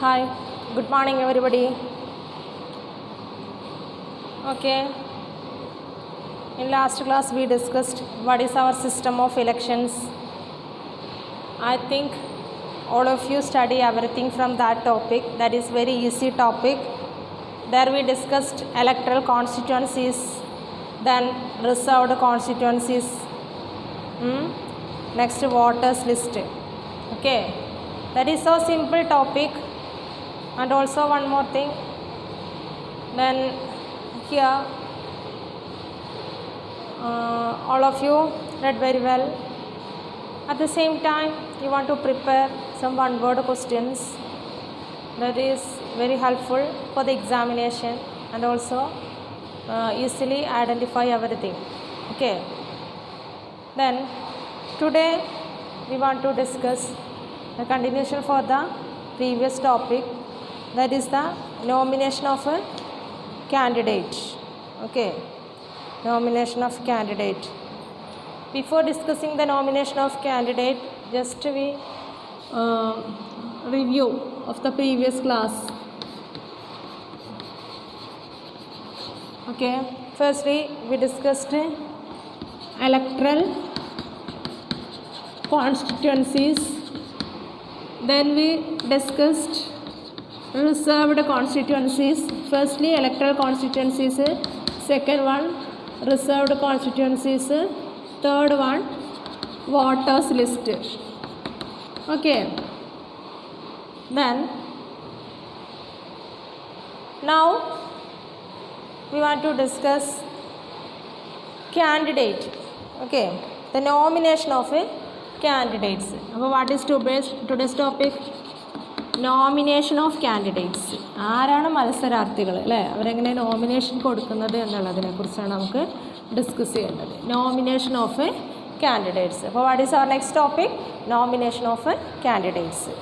Hi, good morning everybody. Okay, in last class we discussed what is our system of elections. I think all of you study everything from that topic. That is very easy topic. There we discussed electoral constituencies, then reserved constituencies, next voters list. Okay, that is so simple topic. And also one more thing, then here all of you read very well. At the same time you want to prepare some one word questions that is very helpful for the examination and also easily identify everything. Okay, then today we want to discuss the continuation for the previous topic, that is the nomination of a candidate. Okay, nomination of candidate. Before discussing the nomination of candidate, just we review of the previous class. Okay, firstly we discussed electoral constituencies, then we discussed reserved constituencies. Firstly electoral constituencies, second one reserved constituencies, third one voters list. Okay, then now we want to discuss candidate. Okay, the nomination of a candidates. What is today's topic? Nomination of candidates. ആരാണ് മത്സരാർത്ഥികൾ അല്ലേ, അവരെങ്ങനെ nomination കൊടുക്കുന്നത് എന്നുള്ളതിനെക്കുറിച്ചാണ് നമുക്ക് discuss ചെയ്യേണ്ടത്. Nomination of candidates. അപ്പോൾ what is our next topic? Nomination of candidates.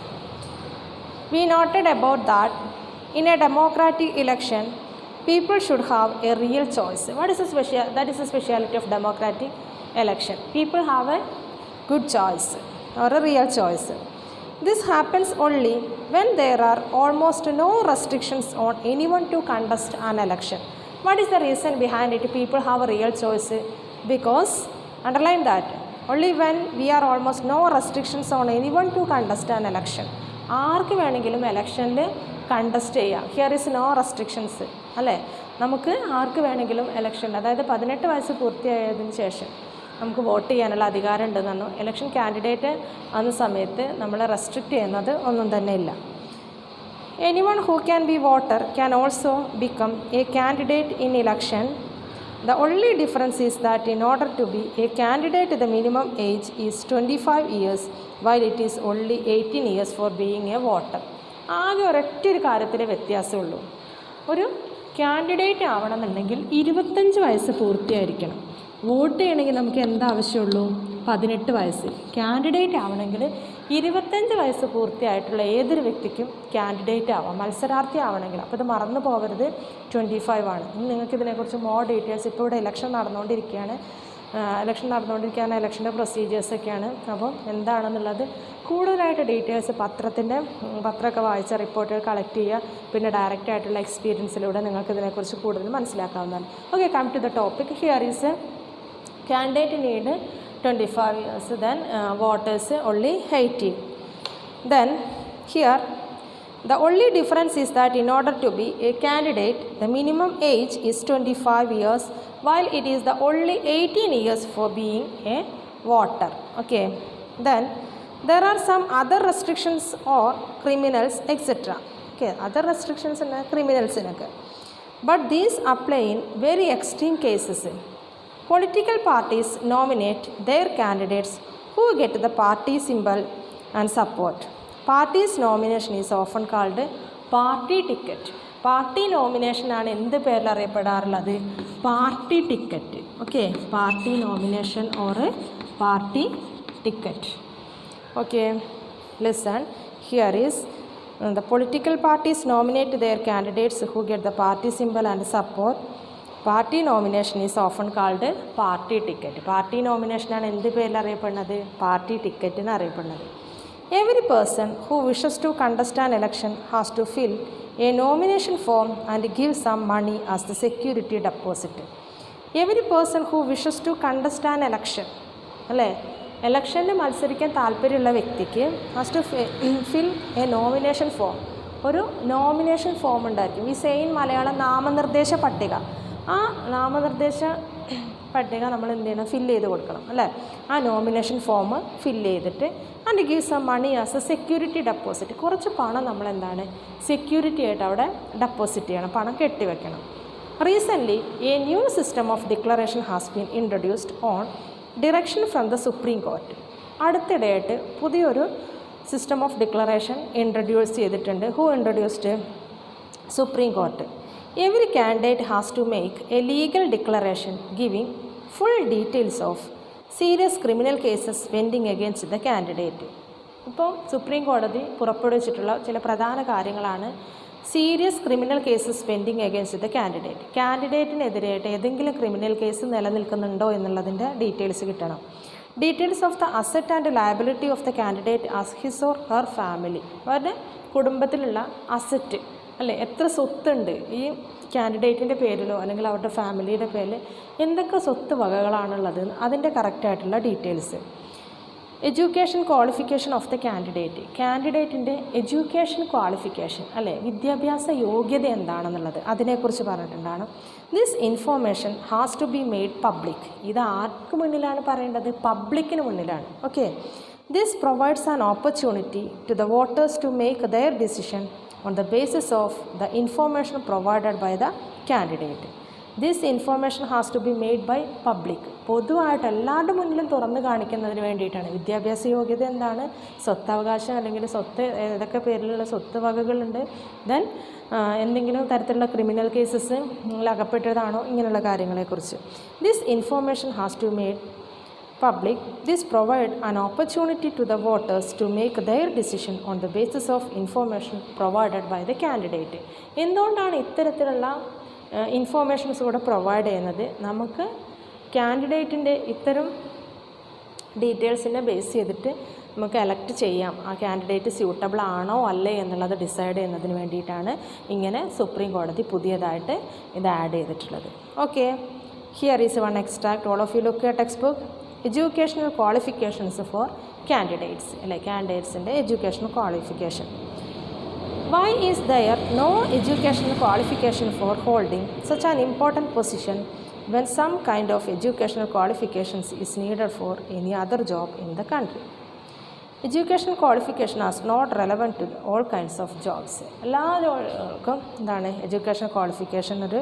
We noted about that in a democratic election people should have a real choice. What is that is the speciality of democratic election. People have a good choice or a real choice. This happens only when there are almost no restrictions on anyone to contest an election. What is the reason behind it? People have a real choice because, underline that, only when we are almost no restrictions on anyone to contest an election. ആർക്ക് വേണമെങ്കിലും ഇലക്ഷനിൽ contest ചെയ്യാം. Here is no restrictions അല്ലേ. നമുക്ക് ആർക്ക് വേണമെങ്കിലും election, അതായത് 18 വയസ്സ് പൂർത്തിയായതിനു ശേഷം നമുക്ക് വോട്ട് ചെയ്യാനുള്ള അധികാരം ഉണ്ടെന്ന് പറഞ്ഞു. ഇലക്ഷൻ കാൻഡിഡേറ്റ് ആകുന്ന സമയത്ത് നമ്മളെ റെസ്ട്രിക്റ്റ് ചെയ്യുന്നത് ഒന്നും തന്നെ ഇല്ല. Anyone who can be voter can also become A candidate in election. The only difference is that in order to be a candidate the minimum age is 25 years while it is only 18 years for being a voter. ആകെ ഒരൊറ്റൊരു കാര്യത്തിലെ വ്യത്യാസമുള്ളൂ. ഒരു candidate ആവണമെന്നുണ്ടെങ്കിൽ 25 വയസ്സ് പൂർത്തിയായിരിക്കണം. Vote ചെയ്യണമെങ്കിൽ നമുക്ക് എന്താവശ്യമുള്ളൂ? 18 വയസ്സ്. Candidate ആവണമെങ്കിൽ 25 വയസ്സ് പൂർത്തിയായിട്ടുള്ള ഏതൊരു വ്യക്തിക്കും കാൻഡിഡേറ്റ് ആവാം, മത്സരാർത്ഥി ആവണമെങ്കിൽ. അപ്പോൾ ഇത് മറന്നു പോകരുത്, 25 ആണ്. നിങ്ങൾക്ക് ഇതിനെക്കുറിച്ച് മോർ ഡീറ്റെയിൽസ്, ഇപ്പോൾ ഇവിടെ ഇലക്ഷൻ നടന്നുകൊണ്ടിരിക്കുകയാണ്, ഇലക്ഷൻ്റെ പ്രൊസീജിയേഴ്സൊക്കെയാണ്. അപ്പോൾ എന്താണെന്നുള്ളത് കൂടുതലായിട്ട് ഡീറ്റെയിൽസ് പത്രമൊക്കെ വായിച്ച റിപ്പോർട്ടുകൾ കളക്ട് ചെയ്യുക, പിന്നെ ഡയറക്റ്റ് ആയിട്ടുള്ള എക്സ്പീരിയൻസിലൂടെ നിങ്ങൾക്ക് ഇതിനെക്കുറിച്ച് കൂടുതൽ മനസ്സിലാക്കാവുന്നതാണ്. Okay, come to the topic. Here is candidate need 25 years, then voters only 18. Then here the only difference is that in order to be a candidate the minimum age is 25 years while it is the only 18 years for being a voter. Okay, then there are some other restrictions or criminals etc. Okay, other restrictions and criminals but these apply in very extreme cases. Political parties nominate their candidates who get the party symbol and support. Party's nomination is often called party ticket. Party നോമിനേഷനാണ് എന്ത് പേരിൽ അറിയപ്പെടാറുള്ളത്? Party ticket. Okay, party nomination or party ticket. Okay, listen. Here is the political parties nominate their candidates who get the party symbol and support. Party nomination is often called party ticket. Party നോമിനേഷനാണ് എന്ത് പേരിൽ അറിയപ്പെടുന്നത്? Party ticket എന്ന് അറിയപ്പെടുന്നത്. Every person who wishes to contest an election has to fill a nomination form and give some money as the security deposit. Every person who wishes to contest an election, അല്ലേ, ഇലക്ഷനിൽ മത്സരിക്കാൻ താല്പര്യമുള്ള വ്യക്തിക്ക് has to fill a nomination form. ഒരു nomination form ഉണ്ടായിരിക്കും. We say in Malayalam നാമനിർദ്ദേശ പട്ടിക. ആ നാമനിർദ്ദേശ പട്ടിക നമ്മൾ എന്ത് ചെയ്യണം, ഫില്ല് ചെയ്ത് കൊടുക്കണം, അല്ലേ. ആ നോമിനേഷൻ ഫോം ഫില്ല് ചെയ്തിട്ട് and give some money as a security deposit. കുറച്ച് പണം നമ്മൾ എന്താണ് സെക്യൂരിറ്റി ആയിട്ട് അവിടെ ഡെപ്പോസിറ്റ് ചെയ്യണം, പണം കെട്ടിവെക്കണം. Recently a new system of declaration has been introduced on direction from the Supreme Court. അടുത്തിടെയായിട്ട് പുതിയൊരു സിസ്റ്റം ഓഫ് ഡിക്ലറേഷൻ ഇൻട്രൊഡ്യൂസ് ചെയ്തിട്ടുണ്ട്. Who introduced? Supreme Court. Every candidate has to make a legal declaration giving full details of serious criminal cases pending against the candidate. ഇപ്പോൾ Supreme കോടതി പുറപ്പെടുവിച്ചിട്ടുള്ള ചില പ്രധാന കാര്യങ്ങളാണ് serious criminal cases pending against the candidate. കാൻഡിഡേറ്റിനെതിരായിട്ട് ഏതെങ്കിലും criminal case നിലനിൽക്കുന്നുണ്ടോ എന്നുള്ളതിൻ്റെ ഡീറ്റെയിൽസ് കിട്ടണം. Details of the asset and liability of the candidate as his or her family. അവരുടെ കുടുംബത്തിലുള്ള അസറ്റ്, അല്ലേ, എത്ര സ്വത്തുണ്ട് ഈ കാൻഡിഡേറ്റിൻ്റെ പേരിലോ അല്ലെങ്കിൽ അവരുടെ ഫാമിലിയുടെ പേരിൽ എന്തൊക്കെ സ്വത്ത് വകകളാണുള്ളത്, അതിൻ്റെ കറക്റ്റായിട്ടുള്ള details. Education qualification of the candidate. കാൻഡിഡേറ്റിൻ്റെ എഡ്യൂക്കേഷൻ ക്വാളിഫിക്കേഷൻ, അല്ലേ, വിദ്യാഭ്യാസ യോഗ്യത എന്താണെന്നുള്ളത് അതിനെക്കുറിച്ച് പറഞ്ഞിട്ടുണ്ടാണ്. This information has to be made public. ഇത് ആർക്ക് മുന്നിലാണ് പറയേണ്ടത്? പബ്ലിക്കിന് മുന്നിലാണ്. Okay. This provides an opportunity to the voters to make their decision on the basis of the information provided by the candidate. This information has to be made by public. പൊതുവായിട്ട് എല്ലാവരുടെ മുന്നിലും തുറന്നു കാണിക്കുന്നതിന് വേണ്ടിയിട്ടാണ്. വിദ്യാഭ്യാസ യോഗ്യത എന്താണ്, സ്വത്തവകാശം അല്ലെങ്കിൽ സ്വത്ത് ഏതൊക്കെ പേരിലുള്ള സ്വത്ത് വകകളുണ്ട്, ദെൻ എന്തെങ്കിലും തരത്തിലുള്ള ക്രിമിനൽ കേസസ് അകപ്പെട്ടതാണോ, ഇങ്ങനെയുള്ള കാര്യങ്ങളെക്കുറിച്ച്. This information has to made public. This provide an opportunity to the voters to make their decision on the basis of information provided by the candidate. എന്തുകൊണ്ടാണ് ഇത്തരത്തിലുള്ള ഇൻഫോർമേഷൻസ് കൂടെ പ്രൊവൈഡ് ചെയ്യുന്നത്? നമുക്ക് കാൻഡിഡേറ്റിൻ്റെ ഇത്തരം ഡീറ്റെയിൽസിനെ ബേസ് ചെയ്തിട്ട് നമുക്ക് എലക്ട് ചെയ്യാം, ആ കാൻഡിഡേറ്റ് സ്യൂട്ടബിൾ ആണോ അല്ലേ എന്നുള്ളത് ഡിസൈഡ് ചെയ്യുന്നതിന് വേണ്ടിയിട്ടാണ് ഇങ്ങനെ സുപ്രീം കോടതി പുതിയതായിട്ട് ഇത് ആഡ് ചെയ്തിട്ടുള്ളത്. Okay, here is one extract. All of you look at text book. Educational qualifications for candidates, അല്ലെ, കാൻഡിഡേറ്റ്സിൻ്റെ educational qualification. Why is there no educational qualification for holding such an important position when some kind of educational qualifications is needed for any other job in the country? Educational qualification is not relevant to all kinds of jobs. എല്ലാ ജോലികൾക്കും എന്താണ് educational qualification ഒരു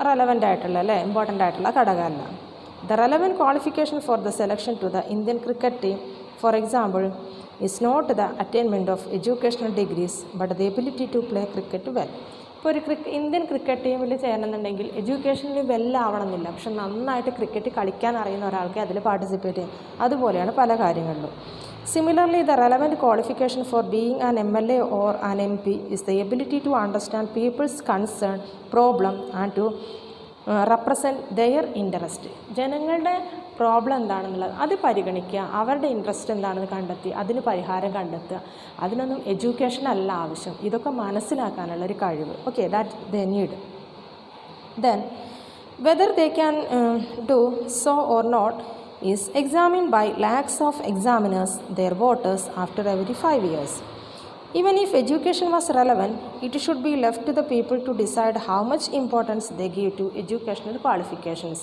relevant ആയിട്ടുള്ള, അല്ലേ, important ആയിട്ടുള്ള ഘടകമല്ല. The relevant qualification for the selection to the Indian cricket team, for example, is not the attainment of educational degrees but the ability to play cricket well. ഇപ്പോൾ ഒരു Indian cricket ടീമിൽ ചേരണമെന്നുണ്ടെങ്കിൽ എഡ്യൂക്കേഷനിൽ വെല്ലാവണമെന്നില്ല, പക്ഷെ നന്നായിട്ട് cricket കളിക്കാൻ അറിയുന്ന ഒരാൾക്ക് അതിൽ പാർട്ടിസിപ്പേറ്റ് ചെയ്യാം. അതുപോലെയാണ് പല കാര്യങ്ങളിലും. Similarly, the relevant qualification for being an MLA or an MP is the ability to understand people's concern, problem and to represent their interest. ജനങ്ങളുടെ പ്രോബ്ലം എന്താണെന്നുള്ളത് അത് പരിഗണിക്കുക, അവരുടെ ഇൻട്രസ്റ്റ് എന്താണെന്ന് കണ്ടെത്തി അതിന് പരിഹാരം കണ്ടെത്തുക. അതിനൊന്നും എഡ്യൂക്കേഷൻ അല്ല ആവശ്യം, ഇതൊക്കെ മനസ്സിലാക്കാനുള്ളൊരു കഴിവ്. Okay, that they need. Then whether they can do so or not is examined by lakhs of examiners their voters after every 5 years. Even if education was relevant, it should be left to the people to decide how much importance they give to educational qualifications.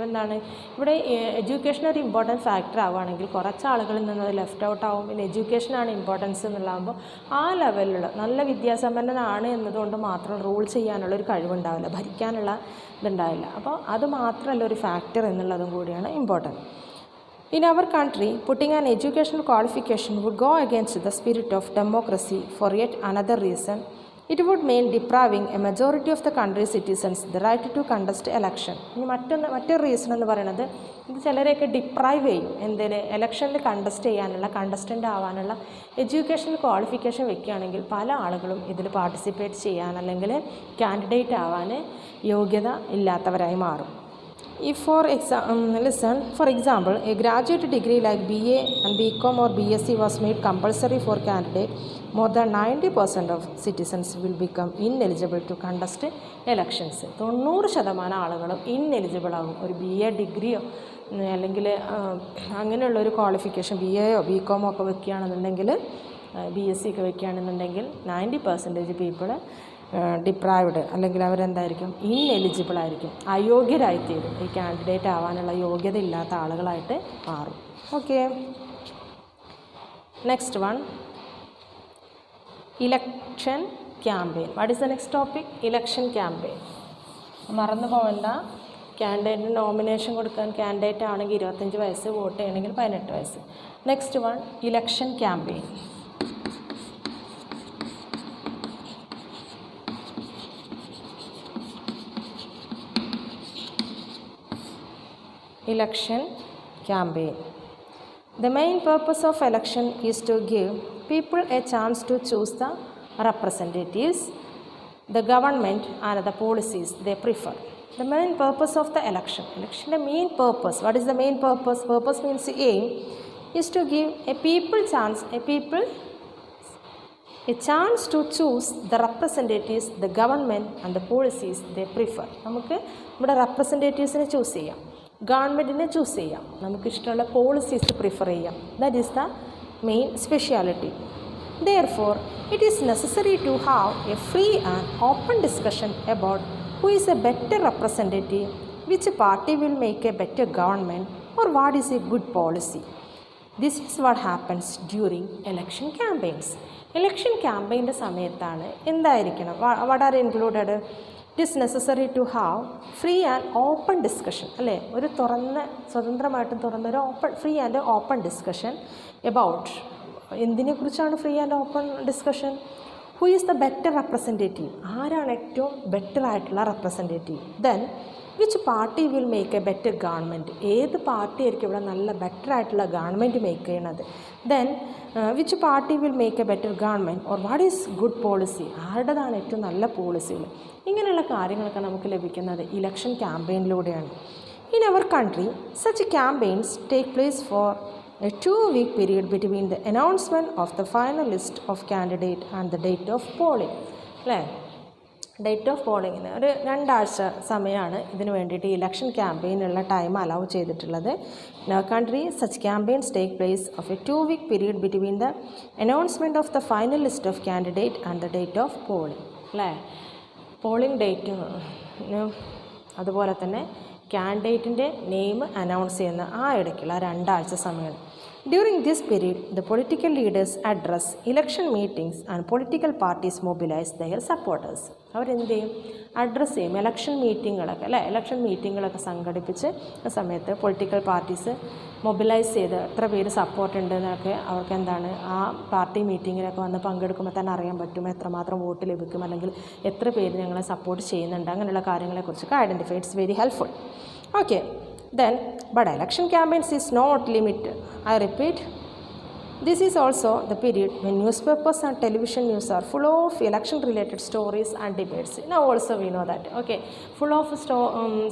എന്താണ് ഇവിടെ education ഒരു important factor ആവുകയാണെങ്കിൽ കുറച്ച് ആളുകളിൽ നിന്ന് അത് left out ആവും. പിന്നെ എഡ്യൂക്കേഷനാണ് ഇമ്പോർട്ടൻസ് എന്നുള്ളതാകുമ്പോൾ ആ ലെവലിലുള്ള നല്ല വിദ്യാസമ്പന്നനാണ് എന്നതുകൊണ്ട് മാത്രം റൂൾ ചെയ്യാനുള്ളൊരു കഴിവുണ്ടാവില്ല, ഭരിക്കാനുള്ള ഇതുണ്ടാവില്ല. അപ്പോൾ അത് മാത്രമല്ല ഒരു ഫാക്ടർ എന്നുള്ളതും കൂടിയാണ് important. In our country, putting an educational qualification would go against the spirit of democracy for yet another reason. It would mean depriving a majority of the country's citizens the right to contest election. ഇനി മറ്റൊരു reason എന്ന് പറയുന്നത് ഇത് ചിലരെയൊക്കെ deprive ചെയ്യും. എന്തിന്? ഇലക്ഷനിൽ contest ചെയ്യാനുള്ള, contestant ആവാനുള്ള എഡ്യൂക്കേഷണൽ ക്വാളിഫിക്കേഷൻ വെക്കുകയാണെങ്കിൽ പല ആളുകളും ഇതിൽ പാർട്ടിസിപ്പേറ്റ് ചെയ്യാൻ അല്ലെങ്കിൽ കാൻഡിഡേറ്റ് ആവാൻ യോഗ്യത ഇല്ലാത്തവരായി മാറും. If for example, a graduate degree like BA and BCom or BSc was made compulsory for candidate, more than 90% of citizens will become ineligible to contest elections. 90% ആളുകളും ഇൻഎലിജിബിൾ ആകും. ഒരു BA ഡിഗ്രിയോ അല്ലെങ്കിൽ അങ്ങനെയുള്ളൊരു ക്വാളിഫിക്കേഷൻ BAയോ BComോ ഒക്കെ വെക്കുകയാണെന്നുണ്ടെങ്കിൽ, BSc ഒക്കെ വെക്കുകയാണെന്നുണ്ടെങ്കിൽ 90% people deprived അല്ലെങ്കിൽ അവരെന്തായിരിക്കും, ineligible ആയിരിക്കും, അയോഗ്യരായിത്തീരും. ഈ കാൻഡിഡേറ്റ് ആവാനുള്ള യോഗ്യത ഇല്ലാത്ത ആളുകളായിട്ട് മാറും. Okay, next one, election campaign. What is the next topic? Election campaign. മറന്നു പോകണ്ട, കാൻഡിഡേറ്റിന് നോമിനേഷൻ കൊടുക്കാൻ കാൻഡിഡേറ്റ് ആണെങ്കിൽ 25 വയസ്സ്, വോട്ട് ചെയ്യണമെങ്കിൽ 18 വയസ്സ്. Next one, election campaign. Election campaign. The main purpose of election is to give people a chance to choose the representatives, the government and the policies they prefer. The main purpose of the election. The main purpose. What is the main purpose? Purpose means aim is to give a people a chance to choose the representatives, the government and the policies they prefer. നമുക്ക് നമ്മുടെ റെപ്രസെൻറ്റേറ്റീവ്സിനെ choose ചെയ്യാം, ഗവൺമെൻറ്റിനെ choose ചെയ്യാം, നമുക്കിഷ്ടമുള്ള policies prefer ചെയ്യാം. That is the main speciality. Therefore, it is necessary to have a free and open discussion about who is a better representative, which party will make a better government, or what is a good policy. This is what happens during election campaigns. Election campaignൻ്റെ സമയത്താണ് എന്തായിരിക്കണം? What are included? It is necessary to have free and open discussion, അല്ലേ? ഒരു സ്വതന്ത്രമായിട്ടും തുറന്നൊരു free and open discussion about എന്തിനെക്കുറിച്ചാണ് free and open discussion? Who is the better representative, ആരാണ് ഏറ്റവും better ആയിട്ടുള്ള representative. Then which party will make a better government, ഏത് party ആയിരിക്കും ഇവിടെ നല്ല ബെറ്റർ ആയിട്ടുള്ള ഗവൺമെൻറ് മേക്ക് ചെയ്യണത്. Then which party will make a better government, or what is good policy, ആരുടേതാണ് ഏറ്റവും നല്ല പോളിസികൾ. ഇങ്ങനെയുള്ള കാര്യങ്ങളൊക്കെ നമുക്ക് ലഭിക്കുന്നത് ഇലക്ഷൻ ക്യാമ്പയിനിലൂടെയാണ്. In our country such campaigns take place for a 2-week period between the announcement of the final list of candidate and the date of polling. അല്ലേ? ഡേറ്റ് ഓഫ് പോളിങ്ങിന് ഒരു 2 ആഴ്ച സമയമാണ് ഇതിന് വേണ്ടിയിട്ട് ഇലക്ഷൻ ക്യാമ്പയിനുള്ള ടൈം അലൗ ചെയ്തിട്ടുള്ളത്. In our country such campaigns take place of a 2-week period between the announcement of the final list of candidate and the date of polling. അല്ലേ? പോളിംഗ് ഡേറ്റ്, അതുപോലെ തന്നെ കാൻഡിഡേറ്റിൻ്റെ നെയിം അനൗൺസ് ചെയ്യുന്ന ആ ഇടയ്ക്കുള്ള 2 ആഴ്ച സമയമാണ്. During this period, the political leaders address election meetings and political parties mobilize their supporters. അവരെന്ത് ചെയ്യും? അഡ്രസ്സ് ചെയ്യും. ഇലക്ഷൻ മീറ്റിങ്ങുകളൊക്കെ, അല്ലേ? ഇലക്ഷൻ മീറ്റിങ്ങുകളൊക്കെ സംഘടിപ്പിച്ച് ആ സമയത്ത് പൊളിറ്റിക്കൽ പാർട്ടീസ് മൊബിലൈസ് ചെയ്ത് എത്ര പേര് സപ്പോർട്ട് ഉണ്ട് എന്നൊക്കെ അവർക്ക് എന്താണ് ആ പാർട്ടി മീറ്റിങ്ങിലൊക്കെ വന്ന് പങ്കെടുക്കുമ്പോൾ തന്നെ അറിയാൻ പറ്റും എത്രമാത്രം വോട്ട് ലഭിക്കും, അല്ലെങ്കിൽ എത്ര പേര് ഞങ്ങളെ സപ്പോർട്ട് ചെയ്യുന്നുണ്ട്, അങ്ങനെയുള്ള കാര്യങ്ങളെക്കുറിച്ചൊക്കെ identify. It's very helpful. Okay, then but election campaigns is not limited. I repeat, this is also the period when newspapers and television news are full of election related stories and debates. Now also we know that, okay, full of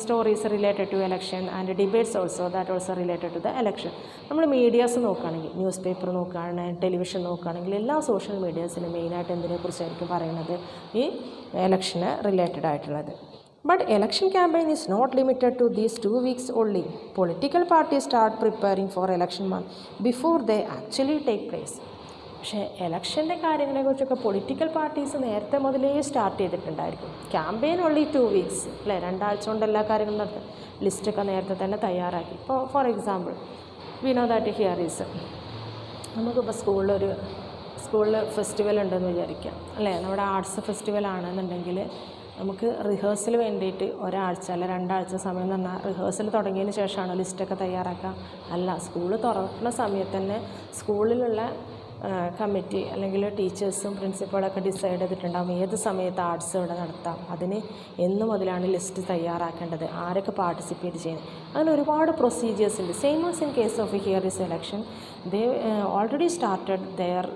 stories related to election and debates also, that also related to the election. നമ്മൾ medias നോക്കുകയാണെങ്കിൽ, news paper നോക്കുകയാണെങ്കിൽ, television നോക്കുകയാണെങ്കിൽ, എല്ലാ social മീഡിയാസിലും മെയിനായിട്ട് എന്തിനെക്കുറിച്ചായിരിക്കും പറയുന്നത്? ഈ ഇലക്ഷന് related ആയിട്ടുള്ളത്. But election campaign is not limited to these 2 weeks only. Political parties start preparing for election month before they actually take place. പക്ഷേ എലക്ഷൻ്റെ കാര്യങ്ങളെക്കുറിച്ചൊക്കെ പൊളിറ്റിക്കൽ പാർട്ടീസ് നേരത്തെ മുതലേ സ്റ്റാർട്ട് ചെയ്തിട്ടുണ്ടായിരിക്കും. ക്യാമ്പയിൻ ഓൺലി 2 weeks, അല്ലേ? 2 ആഴ്ച കൊണ്ട് എല്ലാ കാര്യങ്ങളും നടത്തും. ലിസ്റ്റൊക്കെ നേരത്തെ തന്നെ തയ്യാറാക്കി. ഇപ്പോൾ for example we know that here is, നമുക്കിപ്പോൾ സ്കൂളിൽ ഫെസ്റ്റിവൽ ഉണ്ടെന്ന് വിചാരിക്കാം, അല്ലേ? നമ്മുടെ ആർട്സ് ഫെസ്റ്റിവൽ ആണെന്നുണ്ടെങ്കിൽ നമുക്ക് റിഹേഴ്സൽ വേണ്ടിയിട്ട് 1 ആഴ്ച അല്ല 2 ആഴ്ച സമയം തന്നാൽ റിഹേഴ്സൽ തുടങ്ങിയതിന് ശേഷമാണ് ലിസ്റ്റൊക്കെ തയ്യാറാക്കുക? അല്ല, സ്കൂൾ തുറക്കുന്ന സമയത്ത് തന്നെ സ്കൂളിലുള്ള കമ്മിറ്റി അല്ലെങ്കിൽ ടീച്ചേഴ്സും പ്രിൻസിപ്പളൊക്കെ ഡിസൈഡ് ചെയ്തിട്ടുണ്ടാകും ഏത് സമയത്ത് ആർട്സ് ഇവിടെ നടത്താം, അതിന് എന്ന് മുതലാണ് ലിസ്റ്റ് തയ്യാറാക്കേണ്ടത്, ആരൊക്കെ പാർട്ടിസിപ്പേറ്റ് ചെയ്യുന്നത്, അങ്ങനെ ഒരുപാട് പ്രൊസീജിയേഴ്സ് ഉണ്ട്. Same as in case of here is election, they already started their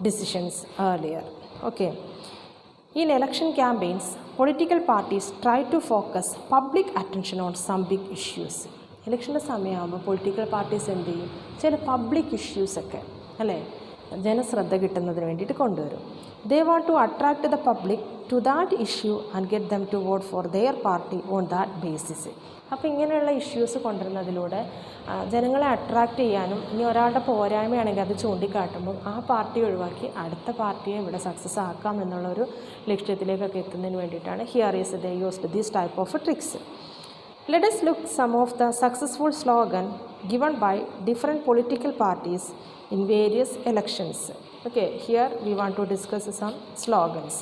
decisions earlier. Okay, In election campaigns, political parties try to focus public attention on some big issues. ഇലക്ഷൻ്റെ സമയമാകുമ്പോൾ political parties എന്ത് ചെയ്യും, ചില public ഇഷ്യൂസൊക്കെ അല്ലേ ജനശ്രദ്ധ കിട്ടുന്നതിന് വേണ്ടിയിട്ട് കൊണ്ടുവരും. They want to attract the public to that issue and get them to vote for their party on that basis. അപ്പോൾ ഇങ്ങനെയുള്ള ഇഷ്യൂസ് കൊണ്ടുവരുന്നതിലൂടെ ജനങ്ങളെ അട്രാക്റ്റ് ചെയ്യാനും ഇനി ഒരാളുടെ പോരായ്മയാണെങ്കിൽ അത് ചൂണ്ടിക്കാട്ടുമ്പോൾ ആ പാർട്ടി ഒഴിവാക്കി അടുത്ത പാർട്ടിയെ ഇവിടെ സക്സസ് ആക്കാം എന്നുള്ളൊരു ലക്ഷ്യത്തിലേക്കൊക്കെ എത്തുന്നതിന് വേണ്ടിയിട്ടാണ് here is they used these type of tricks. Let us look some of the successful slogan given by different political parties in various elections. Okay, here we want to discuss some slogans.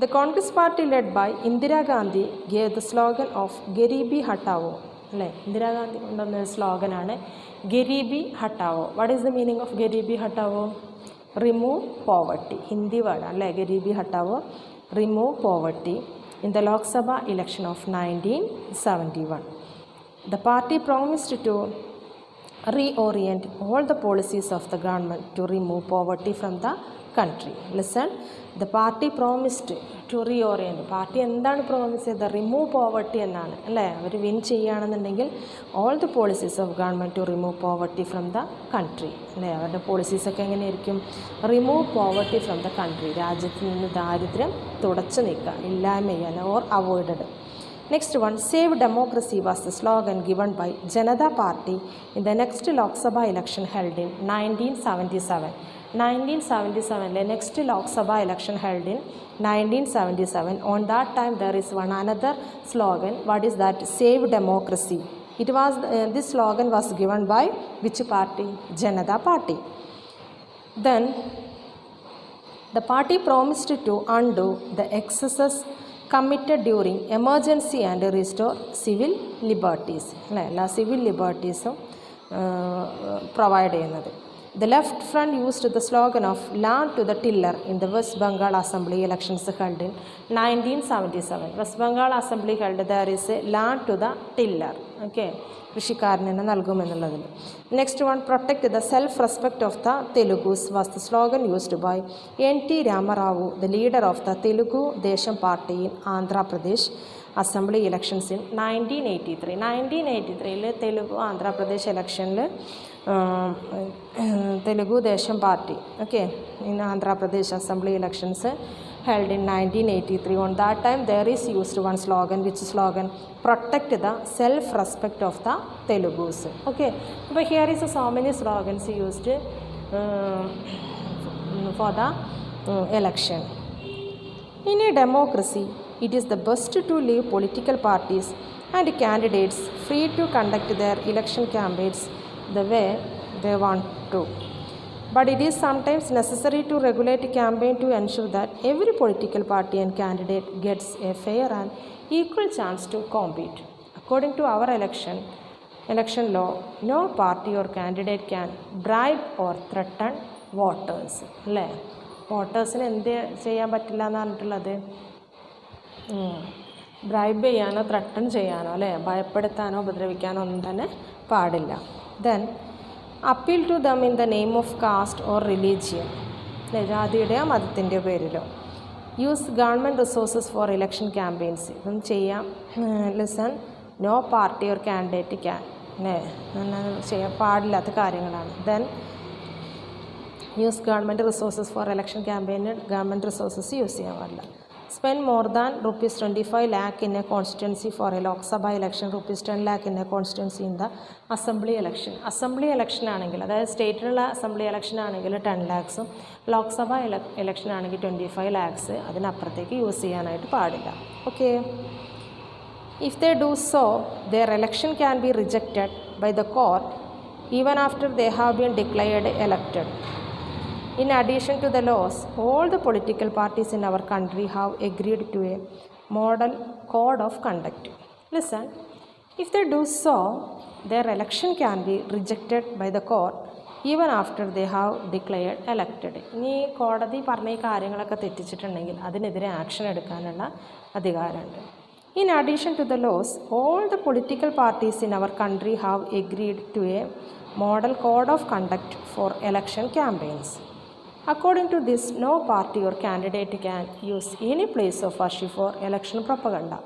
The Congress party led by Indira Gandhi gave the slogan of Garibi Hatao. Indira Gandhi കൊണ്ടുവന്ന സ്ലോഗനാണ് Garibi Hatao. What is the meaning of Garibi Hatao? Remove poverty. Hindi വേർഡാണ് അല്ലേ Garibi Hatao, remove poverty. In the Lok Sabha election of 1971, the party promised to reorient all the policies of the government to remove poverty from the country. Listen, the party promised to reorient. Party എന്താണ് promise ചെയ്തത്? Remove poverty എന്നാണ് അല്ലേ. അവർ win ചെയ്യുകയാണെന്നുണ്ടെങ്കിൽ all the policies of government to remove poverty from the country അല്ലേ. അവരുടെ പോളിസീസൊക്കെ എങ്ങനെയായിരിക്കും? Remove poverty from the country, രാജ്യത്ത് നിന്ന് ദാരിദ്ര്യം തുടച്ചു നീക്കുക, ഇല്ലായ്മ ചെയ്യാൻ, or avoided. Next one, Save Democracy was the slogan given by Janata Party in the next Lok Sabha election held in 1977. 1977 next Lok Sabha election held in 1977. On that time there is one another slogan. What is that? Save Democracy. It was this slogan was given by which party? Janata Party. Then the party promised to undo the excesses committed during emergency and restore civil liberties. എല്ലാ civil ലിബർട്ടീസും provide ചെയ്യുന്നത്. The left front used the slogan of land to the tiller in the West Bengal Assembly elections held in 1977. West Bengal Assembly held there is a land to the tiller. Okay, കൃഷിക്കാരന് നൽകുമെന്നുള്ളതിൽ. Next one, protect the self-respect of the Telugus was the slogan used by N.T. Ramarao, the leader of the Telugu Desam Party in Andhra Pradesh Assembly elections in 1983. 1983 Telugu Andhra Pradesh ഇലക്ഷനിൽ Telugu Desam Party, okay, in Andhra Pradesh Assembly elections held in 1983. On that time there is used one slogan. Which slogan? Protect the self-respect of the Telugus. Okay, but here is so many slogans used for the election. In a democracy, it is the best to leave political parties and candidates free to conduct their election campaigns the way they want to. But it is sometimes necessary to regulate a campaign to ensure that every political party and candidate gets a fair and equal chance to compete. According to our election law, no party or candidate can bribe or threaten voters. അല്ലേ, വോട്ടേഴ്സിന് എന്ത് ചെയ്യാൻ പറ്റില്ല എന്ന് പറഞ്ഞിട്ടുള്ളത്? Bribe ചെയ്യാനോ ത്രട്ടൺ ചെയ്യാനോ അല്ലേ, ഭയപ്പെടുത്താനോ ഉപദ്രവിക്കാനോ ഒന്നും തന്നെ പാടില്ല. Then appeal to them in the name of caste or religion, ജാതിയുടെയോ മതത്തിൻ്റെയോ പേരിലോ. Use government resources for election campaigns, ഇതും ചെയ്യാം. Listen, no party or candidate can, ചെയ്യാൻ പാടില്ലാത്ത കാര്യങ്ങളാണ്. Then use government resources for election ക്യാമ്പയിന് ഗവൺമെൻറ് റിസോഴ്സസ് യൂസ് ചെയ്യാൻ പാടില്ല. Spend more than rupees 25 lakh in a constituency for a Lok Sabha election, rupees 10 lakh in a constituency in the assembly election. Assembly election ആണെങ്കിൽ, അതായത് സ്റ്റേറ്റിലുള്ള assembly election ആണെങ്കിൽ 10 lakhs, Lok Sabha election ആണെങ്കിൽ 25 lakhs, അതിനപ്പുറത്തേക്ക് use ചെയ്യാനായിട്ട് പാടില്ല. Okay, if they do so, their election can be rejected by the court even after they have been declared elected. In addition to the laws, all the political parties in our country have agreed to a model code of conduct. Listen, if they do so, their election can be rejected by the court even after they have declared elected. ഇനി കോടതി പറഞ്ഞ ഈ കാര്യങ്ങളൊക്കെ തെറ്റിച്ചിട്ടുണ്ടെങ്കിൽ അതിനെതിരെ action എടുക്കാനുള്ള അധികാരമുണ്ട്. In addition to the laws, all the political parties in our country have agreed to a model code of conduct for election campaigns. According to this, no party or candidate can use any place of worship for election propaganda.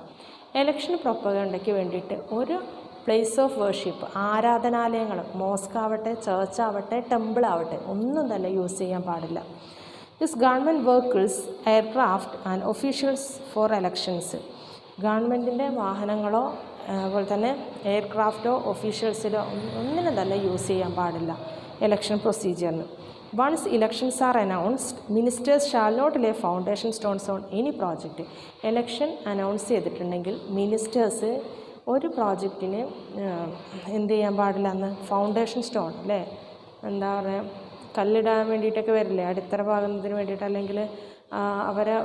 Election propagandയ്ക്ക് വേണ്ടിയിട്ട് ഒരു place of worship, ആരാധനാലയങ്ങൾ, mosque ആവട്ടെ, church ആവട്ടെ, temple ആവട്ടെ, ഒന്നും തന്നെ use ചെയ്യാൻ പാടില്ല. This government vehicles, aircraft and officials for elections. ഗവൺമെൻറ്റിൻ്റെ വാഹനങ്ങളോ അതുപോലെ തന്നെ എയർക്രാഫ്റ്റോ ഒഫീഷ്യൽസിലോ ഒന്നിനും തന്നെ യൂസ് ചെയ്യാൻ പാടില്ല എലക്ഷൻ പ്രൊസീജിയറിന്. Once elections are announced, ministers shall not lay foundation stones on any project. Election announce ചെയ്തിട്ടുണ്ടെങ്കിൽ മിനിസ്റ്റേഴ്സ് ഒരു പ്രോജക്റ്റിന് എന്ത് ചെയ്യാൻ പാടില്ല എന്ന്, ഫൗണ്ടേഷൻ സ്റ്റോൺ അല്ലേ, എന്താ പറയുക, കല്ലിടാൻ വേണ്ടിയിട്ടൊക്കെ വരില്ലേ, അടിത്തറ പാകുന്നതിന് വേണ്ടിയിട്ട്, അല്ലെങ്കിൽ അവരെ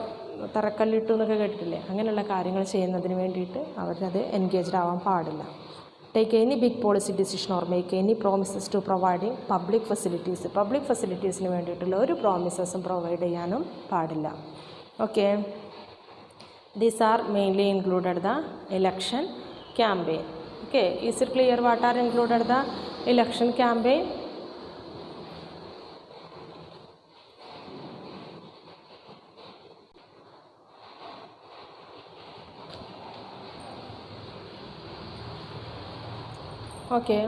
തറക്കല്ലിട്ടു എന്നൊക്കെ കേട്ടിട്ടില്ലേ, അങ്ങനെയുള്ള കാര്യങ്ങൾ ചെയ്യുന്നതിന് വേണ്ടിയിട്ട് അവരത് എൻഗേജ്ഡ് ആവാൻ പാടില്ല. Take any big policy decision or make any promises to providing public facilities. Public ഫെസിലിറ്റീസിന് വേണ്ടിയിട്ടുള്ള ഒരു പ്രോമിസസും പ്രൊവൈഡ് ചെയ്യാനും പാടില്ല. Okay, these are mainly included the election campaign. Okay, is it clear what are included the election campaign? Okay,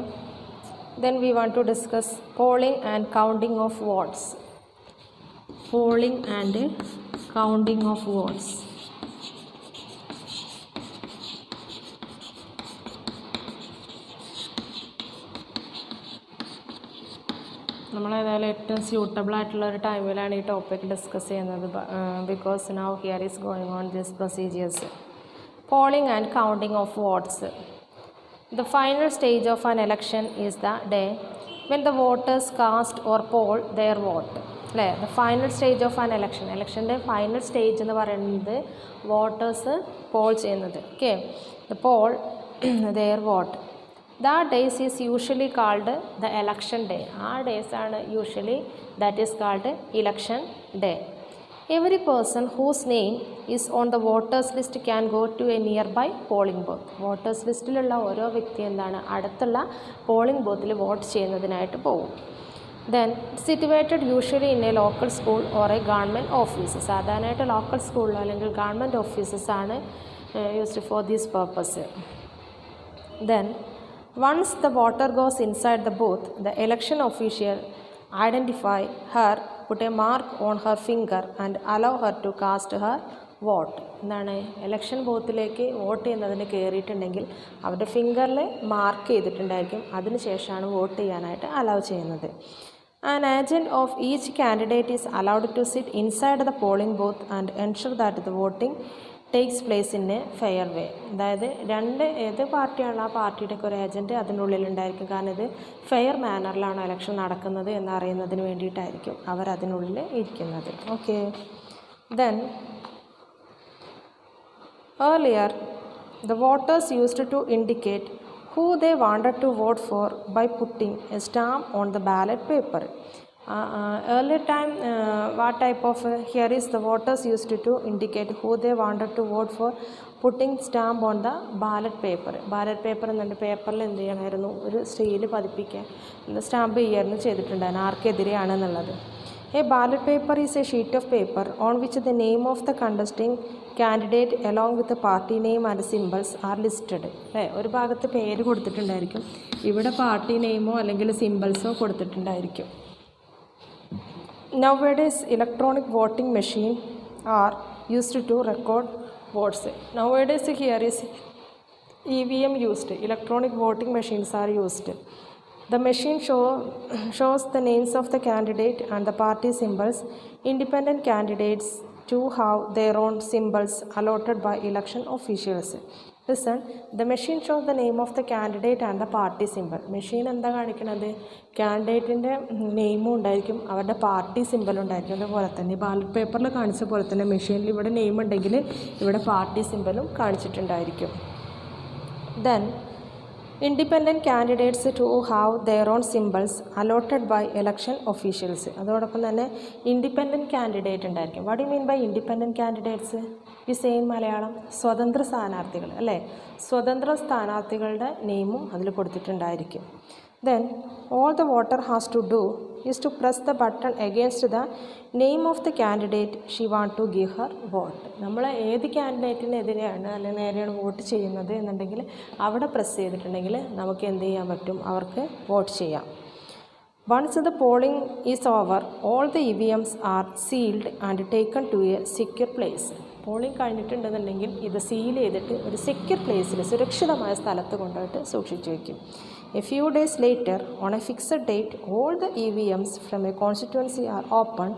then we want to discuss polling and counting of votes. Polling and counting of votes. നമ്മളേതായാലും ഏറ്റവും suitable ആയിട്ടുള്ള ഒരു ടൈമിലാണ് ഈ topic discuss ചെയ്യുന്നത്. Because now here is going on this procedures. Polling and counting of votes. The final stage of an election is the day when the voters cast or poll their vote. അല്ലേ, the final stage of an election, എലക്ഷൻ്റെ final stage എന്ന് പറയുന്നത് voters poll ചെയ്യുന്നത്. Okay, the poll their vote. That days is usually called the election day. ആ days ആണ് usually that is called election day. Every person whose name is on the voters list can go to a nearby polling booth. Voters ലിസ്റ്റിലുള്ള ഓരോ വ്യക്തി എന്താണ്, അടുത്തുള്ള polling ബൂത്തിൽ vote ചെയ്യുന്നതിനായിട്ട് പോകും. Then situated usually in A local school or A government office. സാധാരണയായിട്ട് local സ്കൂളിലോ അല്ലെങ്കിൽ government offices ആണ് used for this purpose. Then once the voter goes inside the booth, the election official identify her, put a mark on her finger and allow her to cast her vote. എന്താണ്, election ബൂത്തിലേക്ക് vote ചെയ്യുന്നതിന് കയറിയിട്ടുണ്ടെങ്കിൽ അവരുടെ ഫിംഗറിൽ mark ചെയ്തിട്ടുണ്ടായിരിക്കും, അതിനുശേഷമാണ് vote ചെയ്യാനായിട്ട് allow ചെയ്യുന്നത്. An agent of each candidate is allowed to sit inside the polling booth and ensure that the voting takes place in a fair way. അതായത് ഏത് പാർട്ടിയാണോ ആ പാർട്ടിയുടെ ഒരു ഏജൻറ്റ് അതിനുള്ളിലുണ്ടായിരിക്കും. കാരണം ഇത് ഫെയർ മാനറിലാണ് ഇലക്ഷൻ നടക്കുന്നത് എന്നറിയുന്നതിന് വേണ്ടിയിട്ടായിരിക്കും അവർ അതിനുള്ളിൽ ഇരിക്കുന്നത്. Okay, then earlier the voters used to indicate who they wanted to vote for by putting a stamp on the ballot paper. Earlier time, what type of here is the voters used to indicate who they wanted to vote for putting stamp on the ballot paper. Ballot paper എന്നുണ്ട്, പേപ്പറിൽ എന്ത് ചെയ്യണമായിരുന്നു, ഒരു steel പതിപ്പിക്കുക, stamp ചെയ്യായിരുന്നു ചെയ്തിട്ടുണ്ടായിരുന്നു ആർക്കെതിരെയാണെന്നുള്ളത്. A ballot paper is a sheet of paper on which the name of the contesting candidate along with the party name and symbols are listed. അല്ലേ, ഒരു ഭാഗത്ത് പേര് കൊടുത്തിട്ടുണ്ടായിരിക്കും, ഇവിടെ പാർട്ടി നെയിമോ അല്ലെങ്കിൽ സിമ്പിൾസോ കൊടുത്തിട്ടുണ്ടായിരിക്കും. Nowadays electronic voting machine are used to record votes. Nowadays here is EVM used, electronic voting machines are used. The machine shows the names of the candidate and the party symbols. Independent candidates to have their own symbols allotted by election officials. Listen, the machine shows the name of the candidate and the party symbol. Machine എന്താ കാണിക്കുന്നത്, കാൻഡിഡേറ്റിൻ്റെ നെയിമും ഉണ്ടായിരിക്കും, അവരുടെ party സിമ്പിളും ഉണ്ടായിരിക്കും. അതുപോലെ തന്നെ ballot പേപ്പറിൽ കാണിച്ച പോലെ തന്നെ മെഷീനിൽ ഇവിടെ നെയിം ഉണ്ടെങ്കിൽ ഇവിടെ പാർട്ടി സിമ്പിളും കാണിച്ചിട്ടുണ്ടായിരിക്കും. Then independent candidates to have their own symbols allotted by election officials. അതോടൊപ്പം തന്നെ ഇൻഡിപെൻഡൻറ്റ് കാൻഡിഡേറ്റ് ഉണ്ടായിരിക്കും. What you mean by independent candidates? We say in Malayalam സ്വതന്ത്ര സ്ഥാനാർത്ഥികൾ അല്ലേ, സ്വതന്ത്ര സ്ഥാനാർത്ഥികളുടെ നെയിമും അതിൽ കൊടുത്തിട്ടുണ്ടായിരിക്കും. Then all the voter has to do is to press the button against the name of the candidate she want to give her vote. നമ്മൾ ഏത് ക്യാൻഡിഡേറ്റിനെതിരെയാണ് അല്ലെങ്കിൽ നേരെയാണ് വോട്ട് ചെയ്യുന്നത് എന്നുണ്ടെങ്കിൽ അവിടെ പ്രസ് ചെയ്തിട്ടുണ്ടെങ്കിൽ നമുക്ക് എന്ത് ചെയ്യാൻ പറ്റും, അവർക്ക് വോട്ട് ചെയ്യാം. Once the polling is over, all the EVMs are sealed and taken to a secure place. Polling കഴിഞ്ഞിട്ടുണ്ടെന്നുണ്ടെങ്കിൽ ഇത് സീൽ ചെയ്തിട്ട് ഒരു സെക്യൂർ പ്ലേസിൽ സുരക്ഷിതമായ സ്ഥലത്ത് കൊണ്ടുപോയിട്ട് സൂക്ഷിച്ചു വയ്ക്കും. A few days later, on a fixed date, all the EVMs from a constituency are opened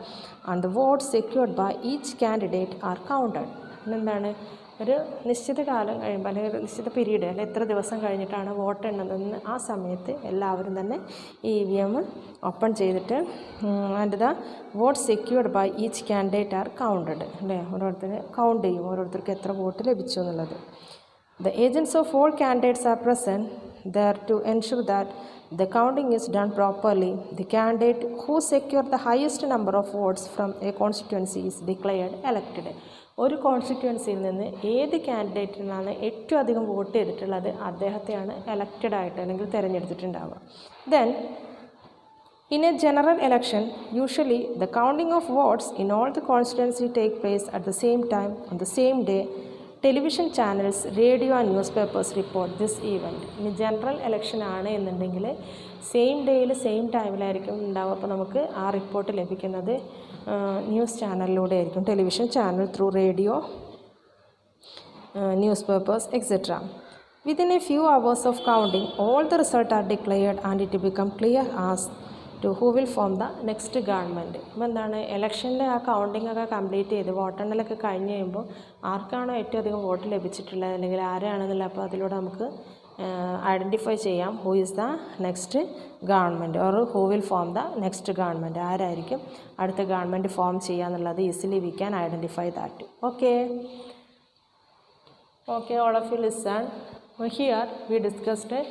and the votes secured by each candidate are counted. എന്താണ്, ഒരു നിശ്ചിത കാലം കഴിയുമ്പോൾ അല്ലെങ്കിൽ ഒരു നിശ്ചിത പീരീഡ് അല്ലെങ്കിൽ എത്ര ദിവസം കഴിഞ്ഞിട്ടാണ് വോട്ട് എണ്ണുന്നതെന്ന് ആ സമയത്ത് എല്ലാവരും തന്നെ EVM ഓപ്പൺ ചെയ്തിട്ട് and the vote secured by each candidate are counted അല്ലേ, ഓരോരുത്തർ കൗണ്ട് ചെയ്യും ഓരോരുത്തർക്ക് എത്ര വോട്ട് ലഭിച്ചു എന്നുള്ളത്. The agents of all candidates are present there to ensure that the counting is done properly. The candidate who secured the highest number of votes from a constituency is declared elected. ഒരു കോൺസ്റ്റിറ്റ്യുവൻസിയിൽ നിന്ന് ഏത് കാൻഡിഡേറ്റിനാണ് ഏറ്റവും അധികം vote ചെയ്തിട്ടുള്ളത് അദ്ദേഹത്തെയാണ് elected ആയിട്ട് അല്ലെങ്കിൽ തിരഞ്ഞെടുത്തിട്ടുണ്ടാവുക. Then in a general election, usually the counting of votes in all the constituency take place at the same time on the same day. Television channels, radio and news papers report this event. ഇനി general election ആണ് എന്നുണ്ടെങ്കിൽ same ഡേയിൽ same ടൈമിലായിരിക്കും ഉണ്ടാവുക. അപ്പോൾ നമുക്ക് ആ report ലഭിക്കുന്നത് news ചാനലിലൂടെ ആയിരിക്കും, television channel, through radio, newspapers etcetera. Within a few hours of counting all the result are declared and it become clear as to who will form the next government. അപ്പോൾ എന്താണ്, ഇലക്ഷൻ്റെ ആ counting ഒക്കെ complete ചെയ്ത് വോട്ടെണ്ണലൊക്കെ കഴിഞ്ഞ് കഴിയുമ്പോൾ ആർക്കാണോ ഏറ്റവും അധികം വോട്ട് ലഭിച്ചിട്ടുള്ളത് അല്ലെങ്കിൽ ആരാണെന്നില്ല, അപ്പോൾ അതിലൂടെ നമുക്ക് ഐഡൻറ്റിഫൈ ചെയ്യാം who is the next government or who will form the next government, ആരായിരിക്കും അടുത്ത ഗവൺമെൻറ് ഫോം ചെയ്യുക എന്നുള്ളത് easily we can identify that. Okay okay, all of you listen. Here we discussed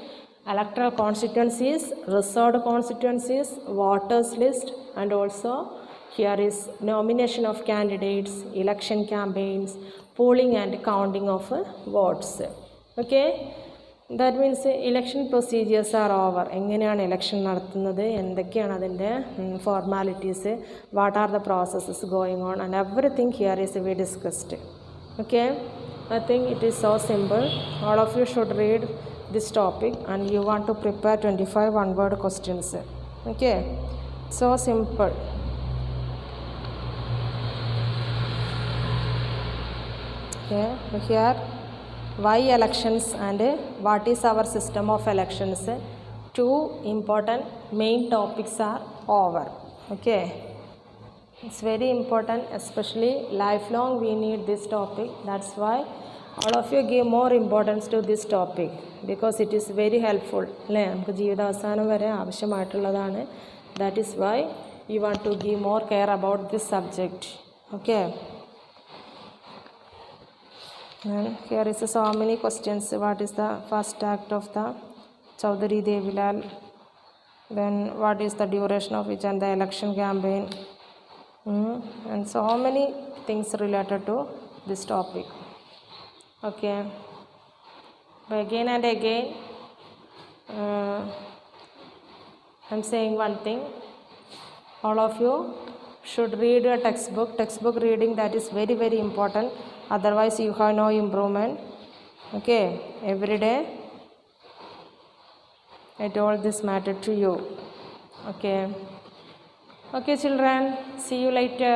electoral constituencies, reserved constituencies, voters list, and also here is nomination of candidates, election campaigns, polling and counting of votes. Okay, that means election procedures are over. എങ്ങനെയാണ് election നടത്തുന്നത്, എന്തൊക്കെയാണ് അതിൻ്റെ formalities, what are the processes going on, and everything here is we discussed. Okay, I think it is so simple. All of you should read this topic and you want to prepare 25 one-word questions. Okay, so simple. Okay, here why elections and what is our system of elections. Two important main topics are over. Okay, it's very important, especially lifelong we need this topic. That's why all of you give more importance to this topic because it is very helpful അല്ലേ, നമുക്ക് ജീവിതാവസാനം വരെ ആവശ്യമായിട്ടുള്ളതാണ്. That is why you want to give more care about this subject. Okay, here is so many questions. What is the first act of the Chaudhary Devilal? Then what is the duration of which and the election campaign? And so many things related to this topic. Okay, but again and again I'm saying one thing, all of you should read a textbook reading, that is very very important, otherwise you have no improvement. Okay, every day I told this matter to you. Okay, okay children, see you later.